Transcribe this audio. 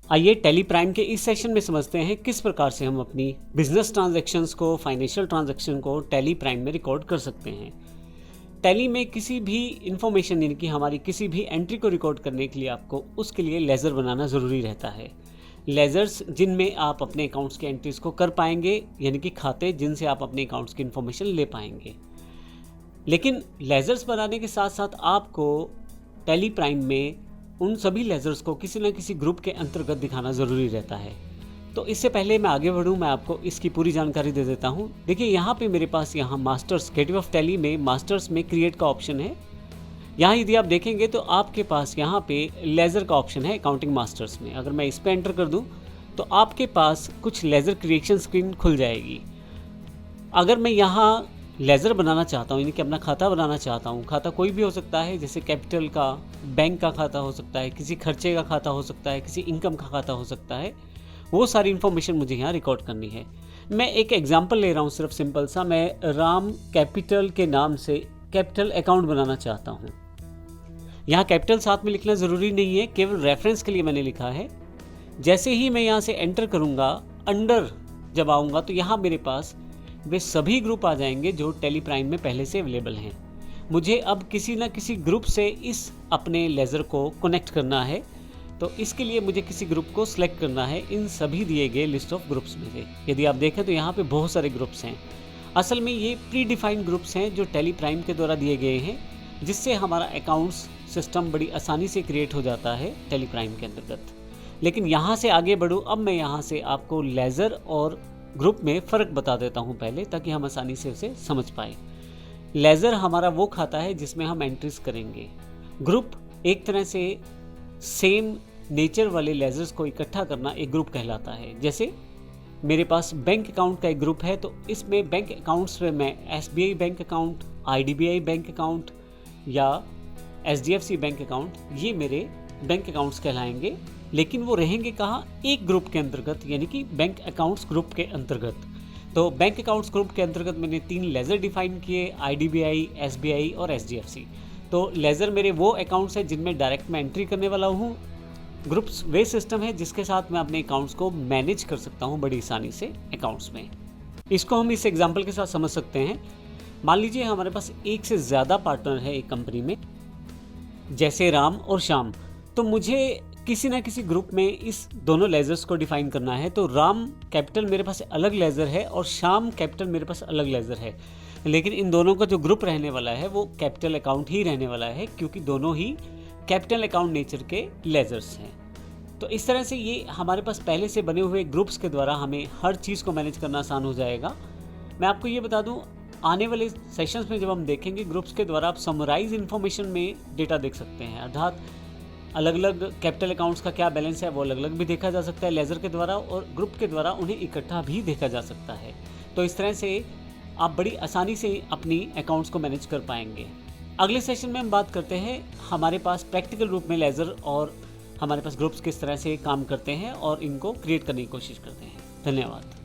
आइए tally prime के इस सेशन में समझते हैं किस प्रकार से हम अपनी बिजनेस ट्रांजैक्शंस को, फाइनेंशियल ट्रांजैक्शन को टैली प्राइम में रिकॉर्ड कर सकते हैं। टैली में किसी भी इंफॉर्मेशन यानी कि हमारी किसी भी एंट्री को रिकॉर्ड करने के लिए आपको उसके लिए लेज़र बनाना ज़रूरी रहता है। लेज़र्स जिनमें आप अपने अकाउंट्स की एंट्रीज को कर पाएंगे, यानी कि खाते जिनसे आप अपने अकाउंट्स की इन्फॉर्मेशन ले पाएंगे। लेकिन लेज़र्स बनाने के साथ साथ आपको टैली प्राइम में उन सभी लेज़र्स को किसी न किसी ग्रुप के अंतर्गत दिखाना ज़रूरी रहता है। तो इससे पहले मैं आगे बढ़ूँ, मैं आपको इसकी पूरी जानकारी दे देता हूँ। देखिए यहाँ पे मेरे पास यहाँ मास्टर्स, गेटवे ऑफ टैली में मास्टर्स में क्रिएट का ऑप्शन है। यहाँ यदि आप देखेंगे तो आपके पास यहाँ पे लेज़र का ऑप्शन है अकाउंटिंग मास्टर्स में। अगर मैं इस पर एंटर कर दूँ तो आपके पास कुछ लेज़र क्रिएशन स्क्रीन खुल जाएगी। अगर मैं यहाँ लेज़र बनाना चाहता हूँ, यानी कि अपना खाता बनाना चाहता हूँ, खाता कोई भी हो सकता है, जैसे कैपिटल का, बैंक का खाता हो सकता है, किसी खर्चे का खाता हो सकता है, किसी इनकम का खाता हो सकता है, वो सारी इन्फॉर्मेशन मुझे यहाँ रिकॉर्ड करनी है। मैं एक एग्जांपल ले रहा हूँ सिर्फ सिंपल सा। मैं राम कैपिटल के नाम से कैपिटल अकाउंट बनाना चाहता हूँ। यहाँ कैपिटल साथ में लिखना ज़रूरी नहीं है, केवल रेफरेंस के लिए मैंने लिखा है। जैसे ही मैं यहाँ से एंटर करूँगा, अंडर जब आऊँगा तो यहाँ मेरे पास वे सभी ग्रुप आ जाएंगे जो टैली प्राइम में पहले से अवेलेबल हैं। मुझे अब किसी न किसी ग्रुप से इस अपने लेज़र को कनेक्ट करना है, तो इसके लिए मुझे किसी ग्रुप को सिलेक्ट करना है इन सभी दिए गए लिस्ट ऑफ ग्रुप्स में से। यदि आप देखें तो यहाँ पे बहुत सारे ग्रुप्स हैं। असल में ये प्री डिफाइंड ग्रुप्स हैं जो टैली प्राइम के द्वारा दिए गए हैं, जिससे हमारा अकाउंट्स सिस्टम बड़ी आसानी से क्रिएट हो जाता है टैली प्राइम के अंतर्गत। लेकिन यहाँ से आगे बढ़ूँ, अब मैं यहाँ से आपको लेज़र और ग्रुप में फ़र्क बता देता हूँ पहले, ताकि हम आसानी से उसे समझ पाए। लेज़र हमारा वो खाता है जिसमें हम एंट्रीज करेंगे। ग्रुप एक तरह से सेम नेचर वाले लेज़र्स को इकट्ठा करना एक ग्रुप कहलाता है। जैसे मेरे पास बैंक अकाउंट का एक ग्रुप है, तो इसमें बैंक अकाउंट्स में मैं SBI bank account, IDBI bank account या HDFC बैंक अकाउंट, ये मेरे बैंक अकाउंट्स कहलाएंगे। लेकिन वो रहेंगे कहाँ? एक ग्रुप के अंतर्गत, यानी कि बैंक अकाउंट्स ग्रुप के अंतर्गत। तो बैंक अकाउंट्स ग्रुप के अंतर्गत मैंने 3 लेज़र डिफाइन किए, IDBI, SBI और HDFC। तो लेज़र मेरे वो अकाउंट्स हैं जिनमें डायरेक्ट मैं एंट्री करने वाला हूँ। ग्रुप्स वे सिस्टम है जिसके साथ मैं अपने अकाउंट्स को मैनेज कर सकता हूँ बड़ी आसानी से अकाउंट्स में। इसको हम इस एग्जाम्पल के साथ समझ सकते हैं। मान लीजिए हमारे पास एक से ज़्यादा पार्टनर है एक कंपनी में, जैसे राम और श्याम। तो मुझे किसी ना किसी ग्रुप में इस दोनों लेज़र्स को डिफाइन करना है। तो राम कैपिटल मेरे पास अलग लेज़र है और श्याम कैपिटल मेरे पास अलग लेज़र है, लेकिन इन दोनों का जो ग्रुप रहने वाला है वो कैपिटल अकाउंट ही रहने वाला है, क्योंकि दोनों ही कैपिटल अकाउंट नेचर के लेज़र्स हैं। तो इस तरह से ये हमारे पास पहले से बने हुए ग्रुप्स के द्वारा हमें हर चीज़ को मैनेज करना आसान हो जाएगा। मैं आपको ये बता दूँ, आने वाले सेशंस में जब हम देखेंगे, ग्रुप्स के द्वारा आप समराइज इन्फॉर्मेशन में डेटा देख सकते हैं। अर्थात अलग अलग कैपिटल अकाउंट्स का क्या बैलेंस है वो अलग अलग भी देखा जा सकता है लेज़र के द्वारा, और ग्रुप के द्वारा उन्हें इकट्ठा भी देखा जा सकता है। तो इस तरह से आप बड़ी आसानी से अपनी अकाउंट्स को मैनेज कर पाएंगे। अगले सेशन में हम बात करते हैं हमारे पास प्रैक्टिकल रूप में लेज़र और हमारे पास ग्रुप्स किस तरह से काम करते हैं और इनको क्रिएट करने की कोशिश करते हैं। धन्यवाद।